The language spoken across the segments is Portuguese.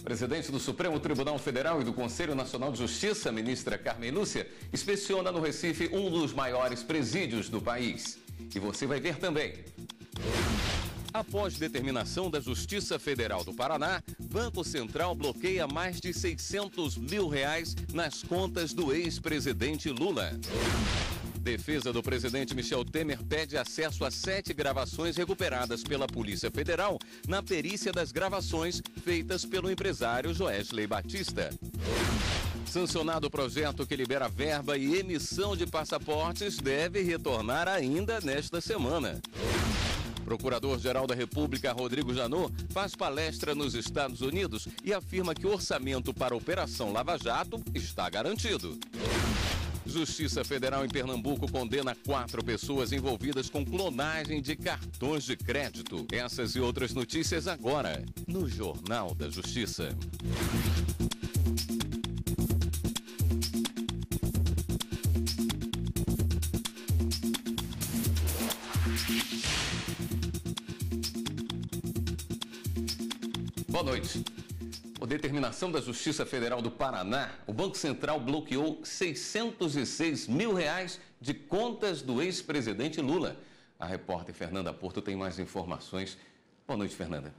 Presidente do Supremo Tribunal Federal e do Conselho Nacional de Justiça, ministra Carmen Lúcia, inspeciona no Recife um dos maiores presídios do país. E você vai ver também. Após determinação da Justiça Federal do Paraná, Banco Central bloqueia mais de R$600 mil nas contas do ex-presidente Lula. Defesa do presidente Michel Temer pede acesso a 7 gravações recuperadas pela Polícia Federal na perícia das gravações feitas pelo empresário Joesley Batista. Sancionado o projeto que libera verba e emissão de passaportes deve retornar ainda nesta semana. Procurador-Geral da República, Rodrigo Janot, faz palestra nos Estados Unidos e afirma que o orçamento para a Operação Lava Jato está garantido. Justiça Federal em Pernambuco condena 4 pessoas envolvidas com clonagem de cartões de crédito. Essas e outras notícias agora, no Jornal da Justiça. Boa noite. Por determinação da Justiça Federal do Paraná, o Banco Central bloqueou R$606 mil de contas do ex-presidente Lula. A repórter Fernanda Porto tem mais informações. Boa noite, Fernanda.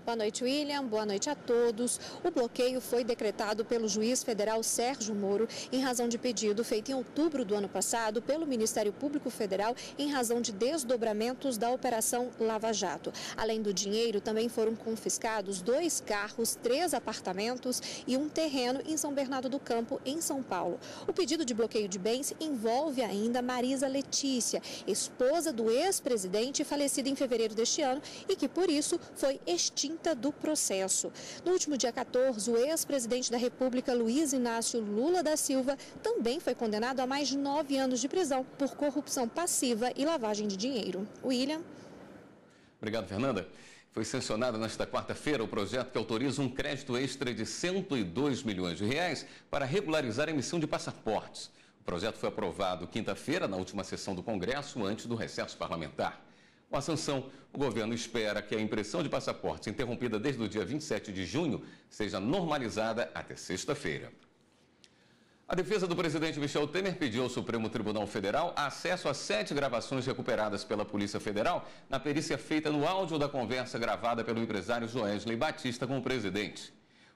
Boa noite, William. Boa noite a todos. O bloqueio foi decretado pelo juiz federal Sérgio Moro em razão de pedido feito em outubro do ano passado pelo Ministério Público Federal em razão de desdobramentos da Operação Lava Jato. Além do dinheiro, também foram confiscados 2 carros, 3 apartamentos e um terreno em São Bernardo do Campo, em São Paulo. O pedido de bloqueio de bens envolve ainda Marisa Letícia, esposa do ex-presidente falecida em fevereiro deste ano e que, por isso, foi extinta do processo. No último dia 14, o ex-presidente da República, Luiz Inácio Lula da Silva, também foi condenado a mais de 9 anos de prisão por corrupção passiva e lavagem de dinheiro. William. Obrigado, Fernanda. Foi sancionado nesta quarta-feira o projeto que autoriza um crédito extra de R$102 milhões para regularizar a emissão de passaportes. O projeto foi aprovado quinta-feira, na última sessão do Congresso, antes do recesso parlamentar. Com a sanção, o governo espera que a impressão de passaportes interrompida desde o dia 27 de junho seja normalizada até sexta-feira. A defesa do presidente Michel Temer pediu ao Supremo Tribunal Federal acesso a 7 gravações recuperadas pela Polícia Federal na perícia feita no áudio da conversa gravada pelo empresário Joesley Batista com o presidente.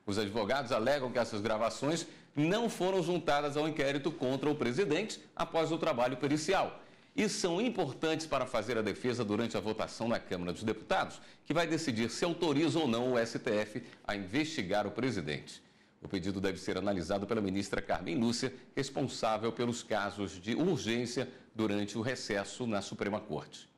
Os advogados alegam que essas gravações não foram juntadas ao inquérito contra o presidente após o trabalho pericial e são importantes para fazer a defesa durante a votação na Câmara dos Deputados, que vai decidir se autoriza ou não o STF a investigar o presidente. O pedido deve ser analisado pela ministra Carmen Lúcia, responsável pelos casos de urgência durante o recesso na Suprema Corte.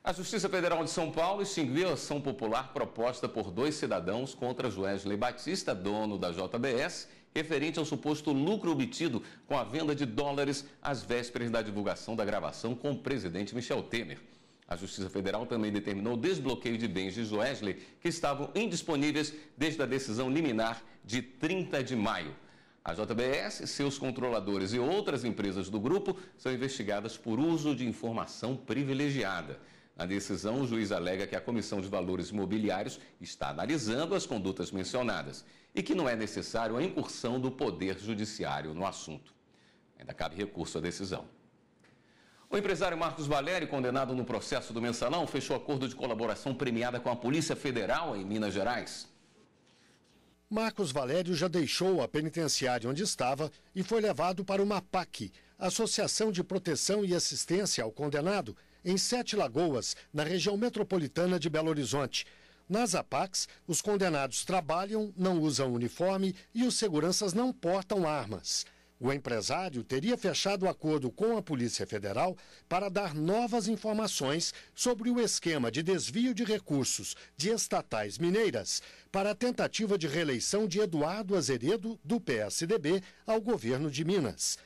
A Justiça Federal de São Paulo extinguiu a ação popular proposta por 2 cidadãos contra Joesley Batista, dono da JBS, referente ao suposto lucro obtido com a venda de dólares às vésperas da divulgação da gravação com o presidente Michel Temer. A Justiça Federal também determinou o desbloqueio de bens de Joesley que estavam indisponíveis desde a decisão liminar de 30 de maio. A JBS, seus controladores e outras empresas do grupo são investigadas por uso de informação privilegiada. Na decisão, o juiz alega que a Comissão de Valores Imobiliários está analisando as condutas mencionadas e que não é necessário a incursão do Poder Judiciário no assunto. Ainda cabe recurso à decisão. O empresário Marcos Valério, condenado no processo do Mensalão, fechou acordo de colaboração premiada com a Polícia Federal em Minas Gerais. Marcos Valério já deixou a penitenciária onde estava e foi levado para uma APAC, Associação de Proteção e Assistência ao Condenado, em 7 Lagoas, na região metropolitana de Belo Horizonte. Nas APACs, os condenados trabalham, não usam uniforme e os seguranças não portam armas. O empresário teria fechado acordo com a Polícia Federal para dar novas informações sobre o esquema de desvio de recursos de estatais mineiras para a tentativa de reeleição de Eduardo Azeredo, do PSDB, ao governo de Minas.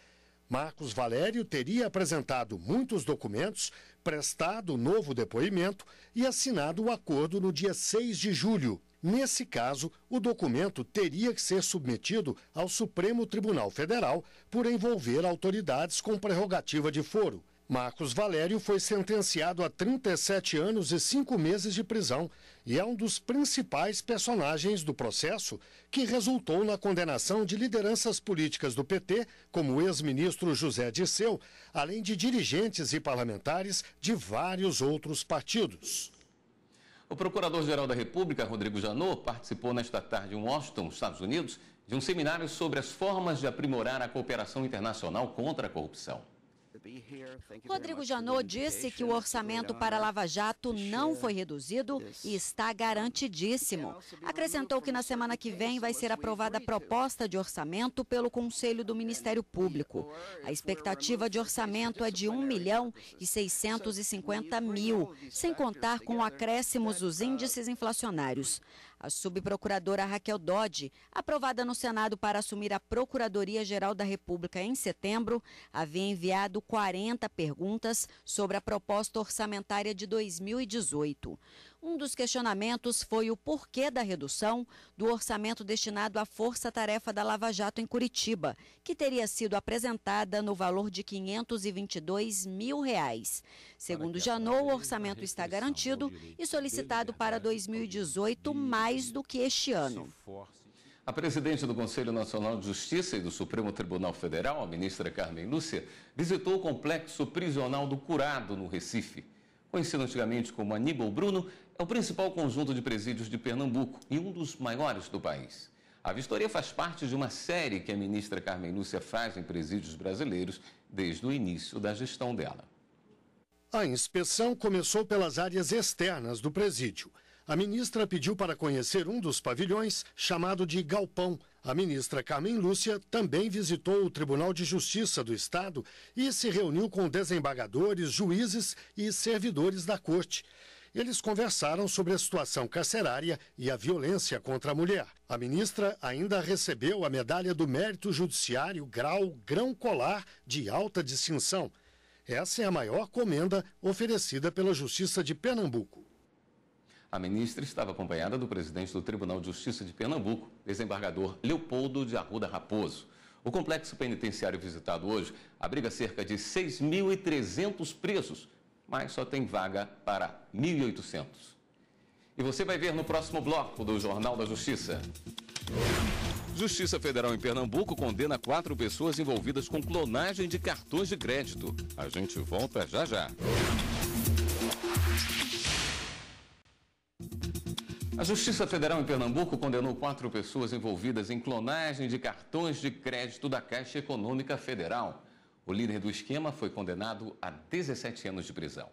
Marcos Valério teria apresentado muitos documentos, prestado novo depoimento e assinado o acordo no dia 6 de julho. Nesse caso, o documento teria que ser submetido ao Supremo Tribunal Federal por envolver autoridades com prerrogativa de foro. Marcos Valério foi sentenciado a 37 anos e 5 meses de prisão e é um dos principais personagens do processo que resultou na condenação de lideranças políticas do PT, como o ex-ministro José Dirceu, além de dirigentes e parlamentares de vários outros partidos. O Procurador-Geral da República, Rodrigo Janot, participou nesta tarde em Washington, Estados Unidos, de um seminário sobre as formas de aprimorar a cooperação internacional contra a corrupção. Rodrigo Janot disse que o orçamento para a Lava Jato não foi reduzido e está garantidíssimo. Acrescentou que na semana que vem vai ser aprovada a proposta de orçamento pelo Conselho do Ministério Público. A expectativa de orçamento é de 1.650.000, sem contar com acréscimos dos índices inflacionários. A subprocuradora Raquel Dodge, aprovada no Senado para assumir a Procuradoria-Geral da República em setembro, havia enviado 40 perguntas sobre a proposta orçamentária de 2018. Um dos questionamentos foi o porquê da redução do orçamento destinado à Força-Tarefa da Lava Jato em Curitiba, que teria sido apresentada no valor de R$ 522 mil. Segundo Janot, o orçamento está garantido e solicitado para 2018 mais do que este ano. A presidente do Conselho Nacional de Justiça e do Supremo Tribunal Federal, a ministra Carmen Lúcia, visitou o complexo prisional do Curado, no Recife. Conhecido antigamente como Aníbal Bruno, é o principal conjunto de presídios de Pernambuco e um dos maiores do país. A vistoria faz parte de uma série que a ministra Carmen Lúcia faz em presídios brasileiros desde o início da gestão dela. A inspeção começou pelas áreas externas do presídio. A ministra pediu para conhecer um dos pavilhões, chamado de Galpão. A ministra Carmen Lúcia também visitou o Tribunal de Justiça do Estado e se reuniu com desembargadores, juízes e servidores da Corte. Eles conversaram sobre a situação carcerária e a violência contra a mulher. A ministra ainda recebeu a medalha do Mérito Judiciário Grão Colar de alta distinção. Essa é a maior comenda oferecida pela Justiça de Pernambuco. A ministra estava acompanhada do presidente do Tribunal de Justiça de Pernambuco, desembargador Leopoldo de Arruda Raposo. O complexo penitenciário visitado hoje abriga cerca de 6.300 presos, mas só tem vaga para 1.800. E você vai ver no próximo bloco do Jornal da Justiça. Justiça Federal em Pernambuco condena 4 pessoas envolvidas com clonagem de cartões de crédito. A gente volta já já. A Justiça Federal em Pernambuco condenou 4 pessoas envolvidas em clonagem de cartões de crédito da Caixa Econômica Federal. O líder do esquema foi condenado a 17 anos de prisão.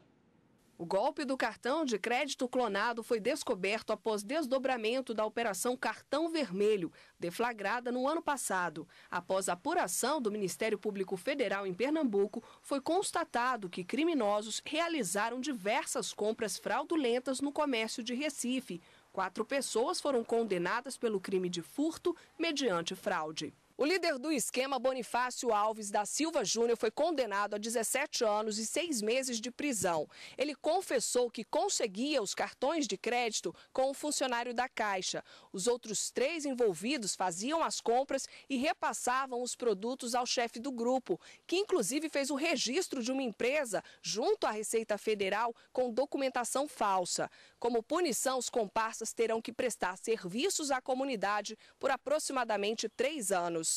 O golpe do cartão de crédito clonado foi descoberto após desdobramento da Operação Cartão Vermelho, deflagrada no ano passado. Após apuração do Ministério Público Federal em Pernambuco, foi constatado que criminosos realizaram diversas compras fraudulentas no comércio de Recife. 4 pessoas foram condenadas pelo crime de furto mediante fraude. O líder do esquema, Bonifácio Alves da Silva Júnior, foi condenado a 17 anos e 6 meses de prisão. Ele confessou que conseguia os cartões de crédito com um funcionário da Caixa. Os outros 3 envolvidos faziam as compras e repassavam os produtos ao chefe do grupo, que inclusive fez o registro de uma empresa junto à Receita Federal com documentação falsa. Como punição, os comparsas terão que prestar serviços à comunidade por aproximadamente 3 anos.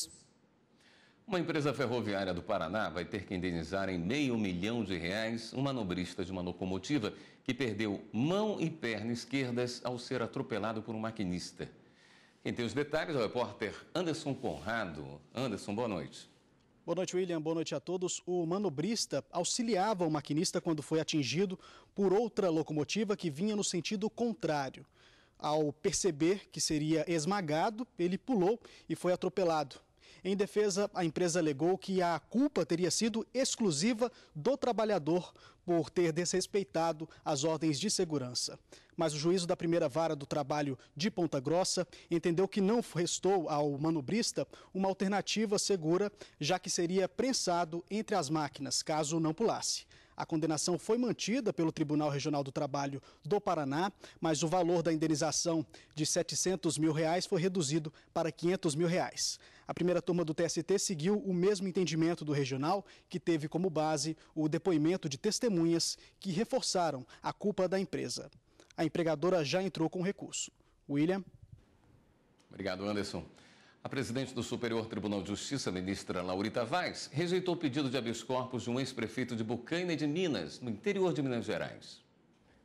Uma empresa ferroviária do Paraná vai ter que indenizar em R$500 mil um manobrista de uma locomotiva que perdeu mão e perna esquerdas ao ser atropelado por um maquinista. Quem tem os detalhes é o repórter Anderson Conrado. Anderson, boa noite. Boa noite, William. Boa noite a todos. O manobrista auxiliava o maquinista quando foi atingido por outra locomotiva que vinha no sentido contrário. Ao perceber que seria esmagado, ele pulou e foi atropelado. Em defesa, a empresa alegou que a culpa teria sido exclusiva do trabalhador por ter desrespeitado as ordens de segurança. Mas o juízo da primeira vara do trabalho de Ponta Grossa entendeu que não restou ao manobrista uma alternativa segura, já que seria prensado entre as máquinas, caso não pulasse. A condenação foi mantida pelo Tribunal Regional do Trabalho do Paraná, mas o valor da indenização de R$700 mil foi reduzido para R$500 mil. A primeira turma do TST seguiu o mesmo entendimento do regional, que teve como base o depoimento de testemunhas que reforçaram a culpa da empresa. A empregadora já entrou com recurso. William. Obrigado, Anderson. A presidente do Superior Tribunal de Justiça, ministra Laurita Vaz, rejeitou o pedido de habeas corpus de um ex-prefeito de Bocaina de Minas, no interior de Minas Gerais.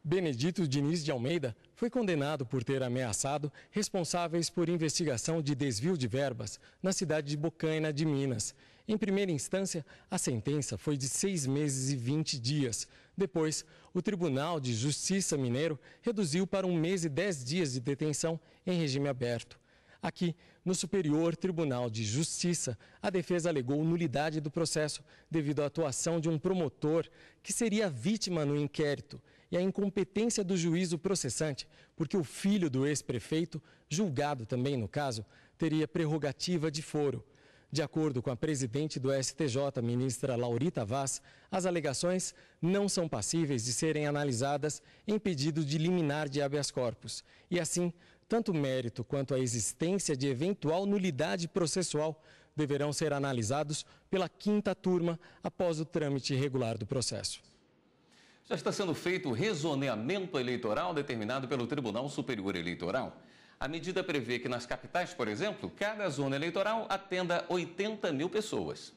Benedito Diniz de Almeida foi condenado por ter ameaçado responsáveis por investigação de desvio de verbas na cidade de Bocaina de Minas. Em primeira instância, a sentença foi de 6 meses e 20 dias. Depois, o Tribunal de Justiça Mineiro reduziu para 1 mês e 10 dias de detenção em regime aberto. Aqui, no Superior Tribunal de Justiça, a defesa alegou nulidade do processo devido à atuação de um promotor que seria vítima no inquérito e à incompetência do juízo processante, porque o filho do ex-prefeito, julgado também no caso, teria prerrogativa de foro. De acordo com a presidente do STJ, ministra Laurita Vaz, as alegações não são passíveis de serem analisadas em pedido de liminar de habeas corpus. E assim, tanto o mérito quanto a existência de eventual nulidade processual deverão ser analisados pela 5ª turma após o trâmite regular do processo. Já está sendo feito o rezoneamento eleitoral determinado pelo Tribunal Superior Eleitoral. A medida prevê que nas capitais, por exemplo, cada zona eleitoral atenda 80 mil pessoas.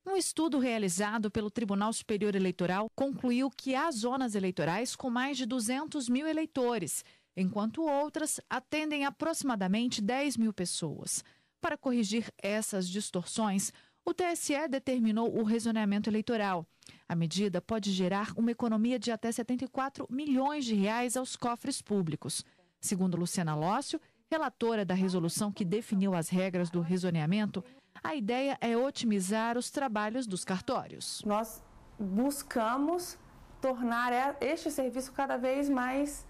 Um estudo realizado pelo Tribunal Superior Eleitoral concluiu que há zonas eleitorais com mais de 200 mil eleitores, enquanto outras atendem aproximadamente 10 mil pessoas. Para corrigir essas distorções, o TSE determinou o rezoneamento eleitoral. A medida pode gerar uma economia de até 74 milhões de reais aos cofres públicos. Segundo Luciana Lócio, relatora da resolução que definiu as regras do rezoneamento, a ideia é otimizar os trabalhos dos cartórios. Nós buscamos tornar este serviço cada vez mais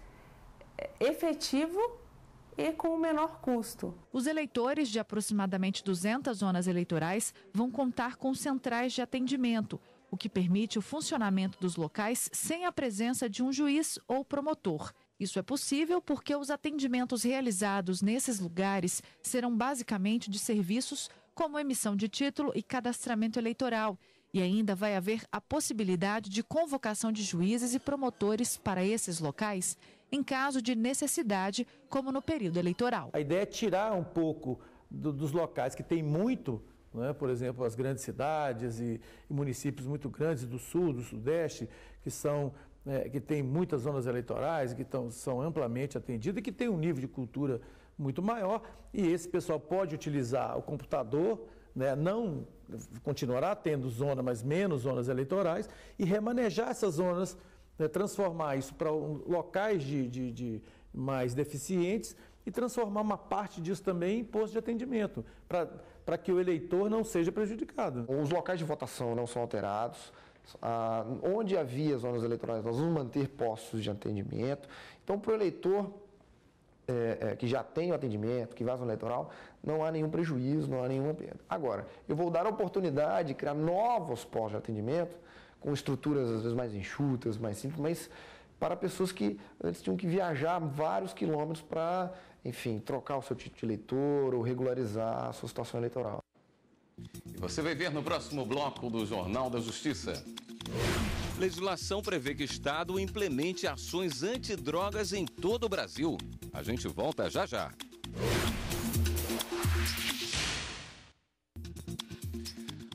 efetivo e com o menor custo. Os eleitores de aproximadamente 200 zonas eleitorais vão contar com centrais de atendimento, o que permite o funcionamento dos locais sem a presença de um juiz ou promotor. Isso é possível porque os atendimentos realizados nesses lugares serão basicamente de serviços como emissão de título e cadastramento eleitoral. E ainda vai haver a possibilidade de convocação de juízes e promotores para esses locais em caso de necessidade, como no período eleitoral. A ideia é tirar um pouco dos locais que tem muito, né, por exemplo, as grandes cidades e municípios muito grandes do sul, do sudeste, que tem muitas zonas eleitorais, que são amplamente atendidas e que tem um nível de cultura muito maior. E esse pessoal pode utilizar o computador, né, não continuará tendo zona, mas menos zonas eleitorais, e remanejar essas zonas, né, transformar isso para locais de mais deficientes e transformar uma parte disso também em posto de atendimento, para que o eleitor não seja prejudicado. Os locais de votação não são alterados. Onde havia zonas eleitorais, nós vamos manter postos de atendimento. Então, para o eleitor que já tem o atendimento, que vai à zona eleitoral, não há nenhum prejuízo, não há nenhuma perda. Agora, eu vou dar a oportunidade de criar novos postos de atendimento, com estruturas às vezes mais enxutas, mais simples, mas para pessoas que antes tinham que viajar vários quilômetros para, enfim, trocar o seu título de eleitor ou regularizar a sua situação eleitoral. E você vai ver no próximo bloco do Jornal da Justiça. Legislação prevê que o Estado implemente ações antidrogas em todo o Brasil. A gente volta já já.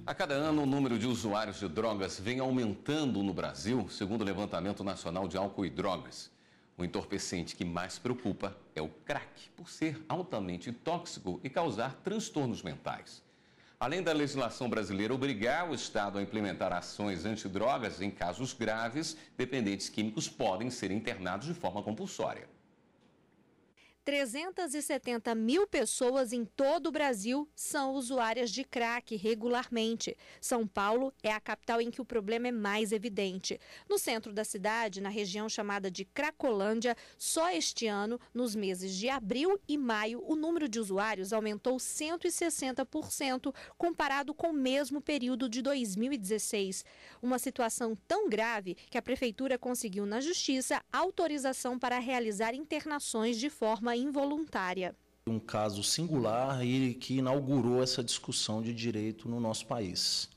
A cada ano, o número de usuários de drogas vem aumentando no Brasil, segundo o Levantamento Nacional de Álcool e Drogas. O entorpecente que mais preocupa é o crack, por ser altamente tóxico e causar transtornos mentais. Além da legislação brasileira obrigar o Estado a implementar ações antidrogas em casos graves, dependentes químicos podem ser internados de forma compulsória. 370 mil pessoas em todo o Brasil são usuárias de crack regularmente. São Paulo é a capital em que o problema é mais evidente. No centro da cidade, na região chamada de Cracolândia, só este ano, nos meses de abril e maio, o número de usuários aumentou 160% comparado com o mesmo período de 2016. Uma situação tão grave que a Prefeitura conseguiu na Justiça autorização para realizar internações de forma involuntária. Um caso singular e que inaugurou essa discussão de direito no nosso país.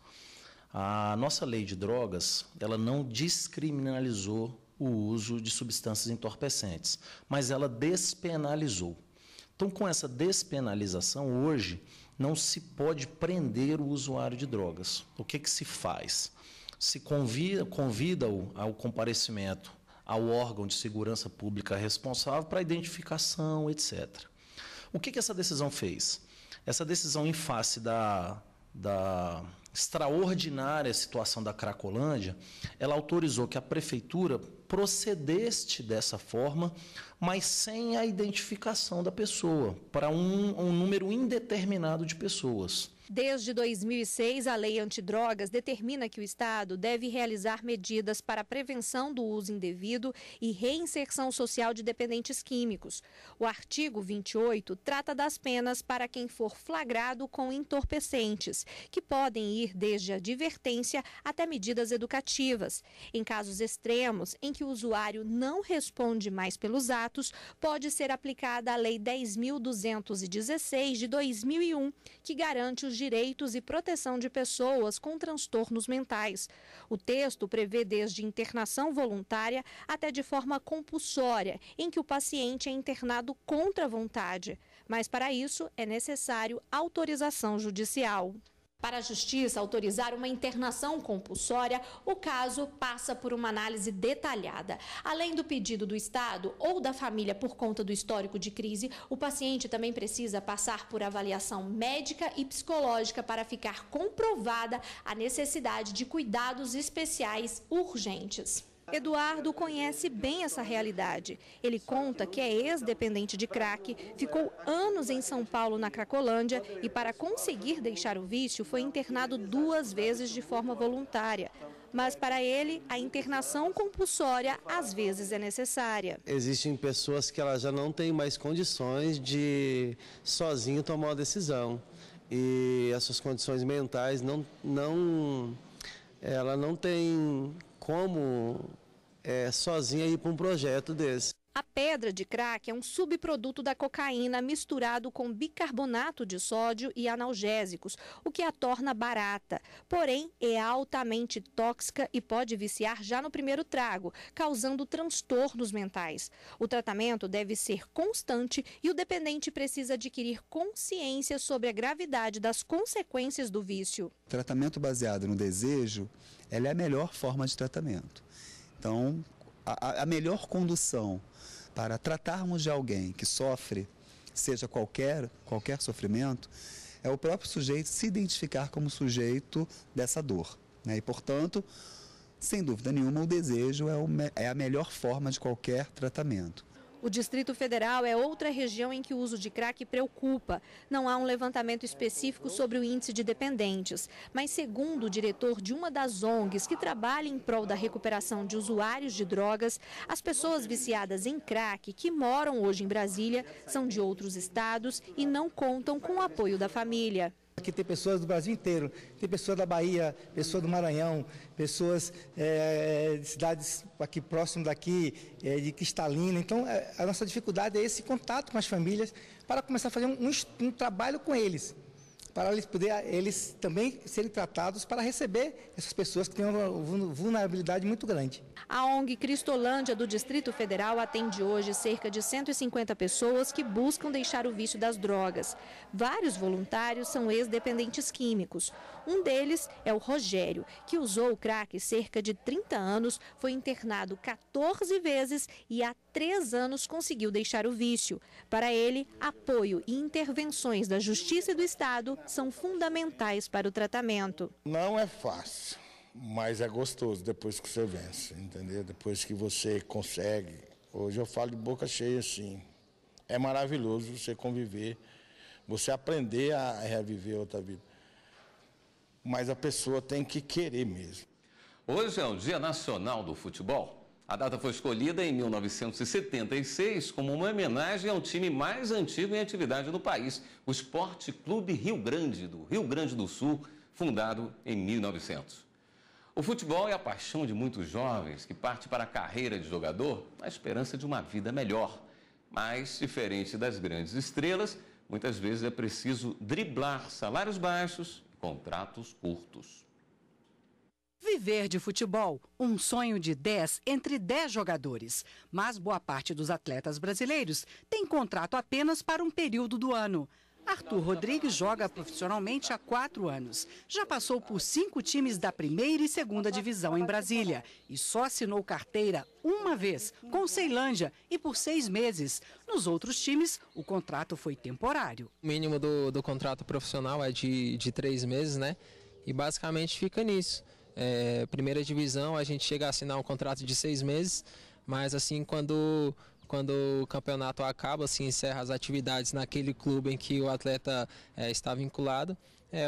A nossa lei de drogas, ela não descriminalizou o uso de substâncias entorpecentes, mas ela despenalizou. Então, com essa despenalização, hoje, não se pode prender o usuário de drogas. O que se faz? Se convida-o ao comparecimento ao órgão de segurança pública responsável para identificação, etc. O que essa decisão fez? Essa decisão, em face da extraordinária situação da Cracolândia, ela autorizou que a prefeitura procedesse dessa forma, mas sem a identificação da pessoa, para um número indeterminado de pessoas. Desde 2006, a Lei Antidrogas determina que o Estado deve realizar medidas para a prevenção do uso indevido e reinserção social de dependentes químicos. O artigo 28 trata das penas para quem for flagrado com entorpecentes, que podem ir desde a advertência até medidas educativas. Em casos extremos, em que o usuário não responde mais pelos atos, pode ser aplicada a Lei 10.216 de 2001, que garante os direitos e proteção de pessoas com transtornos mentais. O texto prevê desde internação voluntária até de forma compulsória, em que o paciente é internado contra a vontade. Mas para isso é necessário autorização judicial. Para a Justiça autorizar uma internação compulsória, o caso passa por uma análise detalhada. Além do pedido do Estado ou da família por conta do histórico de crise, o paciente também precisa passar por avaliação médica e psicológica para ficar comprovada a necessidade de cuidados especiais urgentes. Eduardo conhece bem essa realidade. Ele conta que é ex-dependente de crack, ficou anos em São Paulo, na Cracolândia, e para conseguir deixar o vício foi internado 2 vezes de forma voluntária. Mas para ele, a internação compulsória às vezes é necessária. Existem pessoas que elas já não têm mais condições de sozinho tomar uma decisão. E essas condições mentais ela não tem como sozinha ir para um projeto desse. A pedra de crack é um subproduto da cocaína misturado com bicarbonato de sódio e analgésicos, o que a torna barata. Porém, é altamente tóxica e pode viciar já no primeiro trago, causando transtornos mentais. O tratamento deve ser constante e o dependente precisa adquirir consciência sobre a gravidade das consequências do vício. O tratamento baseado no desejo, ela é a melhor forma de tratamento. Então, a melhor condução para tratarmos de alguém que sofre, seja qualquer sofrimento, é o próprio sujeito se identificar como sujeito dessa dor, né? E, portanto, sem dúvida nenhuma, o desejo é a melhor forma de qualquer tratamento. O Distrito Federal é outra região em que o uso de crack preocupa. Não há um levantamento específico sobre o índice de dependentes, mas segundo o diretor de uma das ONGs que trabalha em prol da recuperação de usuários de drogas, as pessoas viciadas em crack que moram hoje em Brasília são de outros estados e não contam com o apoio da família. Aqui tem pessoas do Brasil inteiro, tem pessoas da Bahia, pessoas do Maranhão, pessoas de cidades aqui próximo daqui, de Cristalina. Então, a nossa dificuldade é esse contato com as famílias para começar a fazer um trabalho com eles, para eles também serem tratados para receber essas pessoas que têm uma vulnerabilidade muito grande. A ONG Cristolândia do Distrito Federal atende hoje cerca de 150 pessoas que buscam deixar o vício das drogas. Vários voluntários são ex-dependentes químicos. Um deles é o Rogério, que usou o crack cerca de 30 anos, foi internado 14 vezes e há 3 anos conseguiu deixar o vício. Para ele, apoio e intervenções da Justiça e do Estado são fundamentais para o tratamento. Não é fácil, mas é gostoso depois que você vence, entendeu? Depois que você consegue. Hoje eu falo de boca cheia assim. É maravilhoso você conviver, você aprender a reviver outra vida. Mas a pessoa tem que querer mesmo. Hoje é o Dia Nacional do Futebol. A data foi escolhida em 1976 como uma homenagem ao time mais antigo em atividade no país, o Esporte Clube Rio Grande, do Rio Grande do Sul, fundado em 1900. O futebol é a paixão de muitos jovens que partem para a carreira de jogador na esperança de uma vida melhor. Mas, diferente das grandes estrelas, muitas vezes é preciso driblar salários baixos e contratos curtos. Viver de futebol, um sonho de 10 entre 10 jogadores. Mas boa parte dos atletas brasileiros tem contrato apenas para um período do ano. Arthur Rodrigues joga profissionalmente há 4 anos. Já passou por 5 times da primeira e segunda divisão em Brasília. E só assinou carteira uma vez, com o Ceilândia, e por 6 meses. Nos outros times, o contrato foi temporário. O mínimo do contrato profissional é de 3 meses, né? E basicamente fica nisso. Primeira divisão, a gente chega a assinar um contrato de 6 meses, mas assim, quando o campeonato acaba, se encerra as atividades naquele clube em que o atleta está vinculado,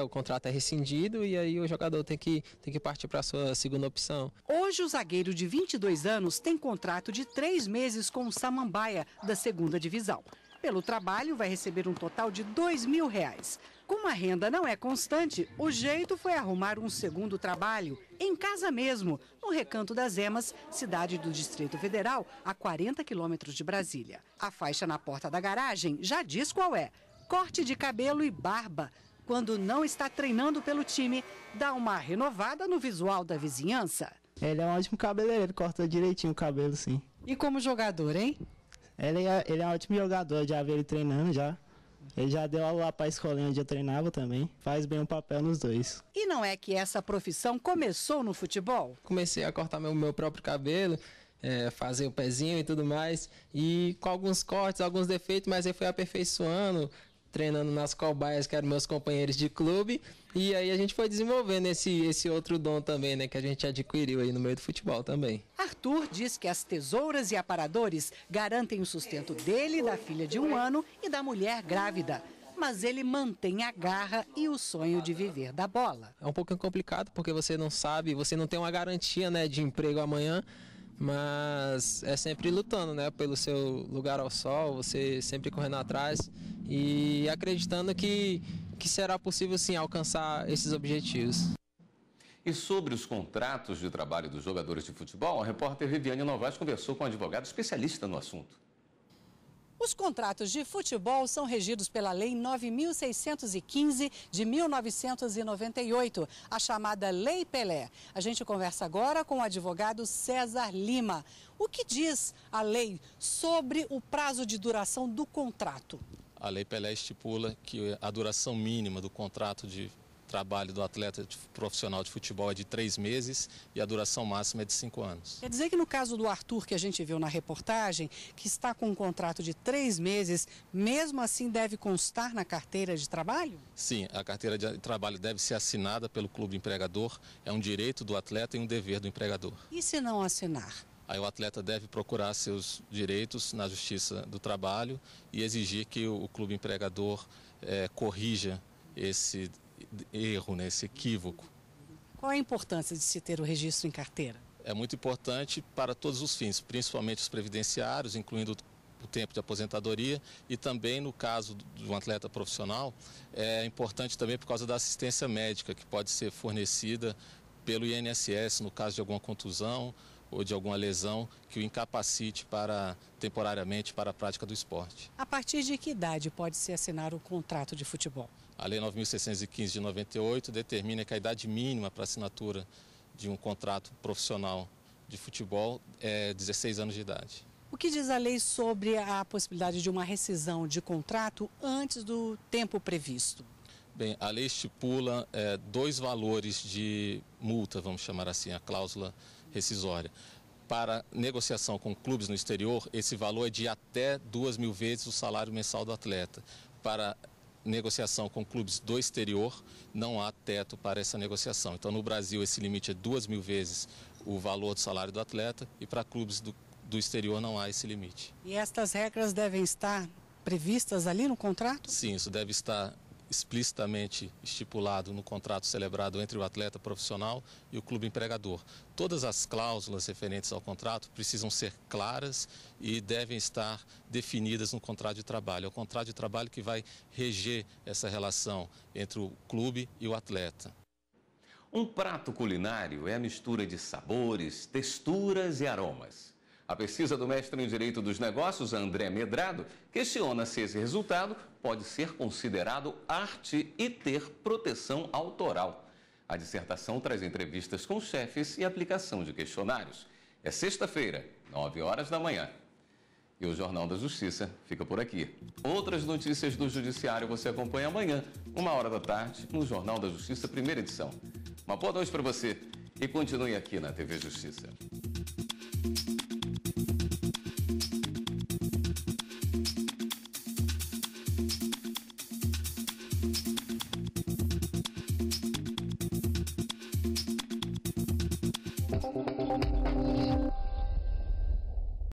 o contrato é rescindido e aí o jogador tem que partir para a sua segunda opção. Hoje o zagueiro de 22 anos tem contrato de 3 meses com o Samambaia, da segunda divisão. Pelo trabalho, vai receber um total de R$2.000. Como a renda não é constante, o jeito foi arrumar um segundo trabalho, em casa mesmo, no Recanto das Emas, cidade do Distrito Federal, a 40 quilômetros de Brasília. A faixa na porta da garagem já diz qual é: corte de cabelo e barba. Quando não está treinando pelo time, dá uma renovada no visual da vizinhança. Ele é um ótimo cabeleireiro, corta direitinho o cabelo, sim. E como jogador, hein? Ele é um ótimo jogador, já vi ele treinando já. Ele já deu aula lá para a escolinha onde eu treinava também. Faz bem o papel nos dois. E não é que essa profissão começou no futebol? Comecei a cortar meu próprio cabelo, fazer o pezinho e tudo mais. E com alguns cortes, alguns defeitos, mas aí fui aperfeiçoando, treinando nas cobaias que eram meus companheiros de clube. E aí a gente foi desenvolvendo esse outro dom também, né, que a gente adquiriu aí no meio do futebol também. Arthur diz que as tesouras e aparadores garantem o sustento dele, da filha de 1 ano e da mulher grávida. Mas ele mantém a garra e o sonho de viver da bola. É um pouco complicado porque você não sabe, você não tem uma garantia, né, de emprego amanhã. Mas é sempre lutando, né, pelo seu lugar ao sol, você sempre correndo atrás e acreditando que será possível sim alcançar esses objetivos. E sobre os contratos de trabalho dos jogadores de futebol, a repórter Viviane Novaes conversou com um advogado especialista no assunto. Os contratos de futebol são regidos pela Lei 9.615 de 1998, a chamada Lei Pelé. A gente conversa agora com o advogado César Lima. O que diz a lei sobre o prazo de duração do contrato? A Lei Pelé estipula que a duração mínima do contrato de trabalho do atleta profissional de futebol é de 3 meses e a duração máxima é de 5 anos. Quer dizer que no caso do Arthur, que a gente viu na reportagem, que está com um contrato de 3 meses, mesmo assim deve constar na carteira de trabalho? Sim, a carteira de trabalho deve ser assinada pelo clube empregador, é um direito do atleta e um dever do empregador. E se não assinar? Aí o atleta deve procurar seus direitos na Justiça do Trabalho e exigir que o clube empregador corrija esse erro, né, esse equívoco. Qual a importância de se ter o registro em carteira? É muito importante para todos os fins, principalmente os previdenciários, incluindo o tempo de aposentadoria e também no caso de um atleta profissional, é importante também por causa da assistência médica que pode ser fornecida pelo INSS no caso de alguma contusão ou de alguma lesão que o incapacite temporariamente para a prática do esporte. A partir de que idade pode-se assinar o contrato de futebol? A Lei 9.615 de 98 determina que a idade mínima para assinatura de um contrato profissional de futebol é 16 anos de idade. O que diz a lei sobre a possibilidade de uma rescisão de contrato antes do tempo previsto? Bem, a lei estipula 2 valores de multa, vamos chamar assim, a cláusula rescisória. Para negociação com clubes no exterior, esse valor é de até 2.000 vezes o salário mensal do atleta. Para negociação com clubes do exterior, não há teto para essa negociação. Então, no Brasil, esse limite é 2.000 vezes o valor do salário do atleta e para clubes do exterior não há esse limite. E estas regras devem estar previstas ali no contrato? Sim, isso deve estar explicitamente estipulado no contrato celebrado entre o atleta profissional e o clube empregador. Todas as cláusulas referentes ao contrato precisam ser claras e devem estar definidas no contrato de trabalho. É o contrato de trabalho que vai reger essa relação entre o clube e o atleta. Um prato culinário é a mistura de sabores, texturas e aromas. A pesquisa do mestre em Direito dos Negócios, André Medrado, questiona se esse resultado pode ser considerado arte e ter proteção autoral. A dissertação traz entrevistas com chefes e aplicação de questionários. É sexta-feira, 9 horas da manhã. E o Jornal da Justiça fica por aqui. Outras notícias do Judiciário você acompanha amanhã, 1h da tarde, no Jornal da Justiça, primeira edição. Uma boa noite para você e continue aqui na TV Justiça.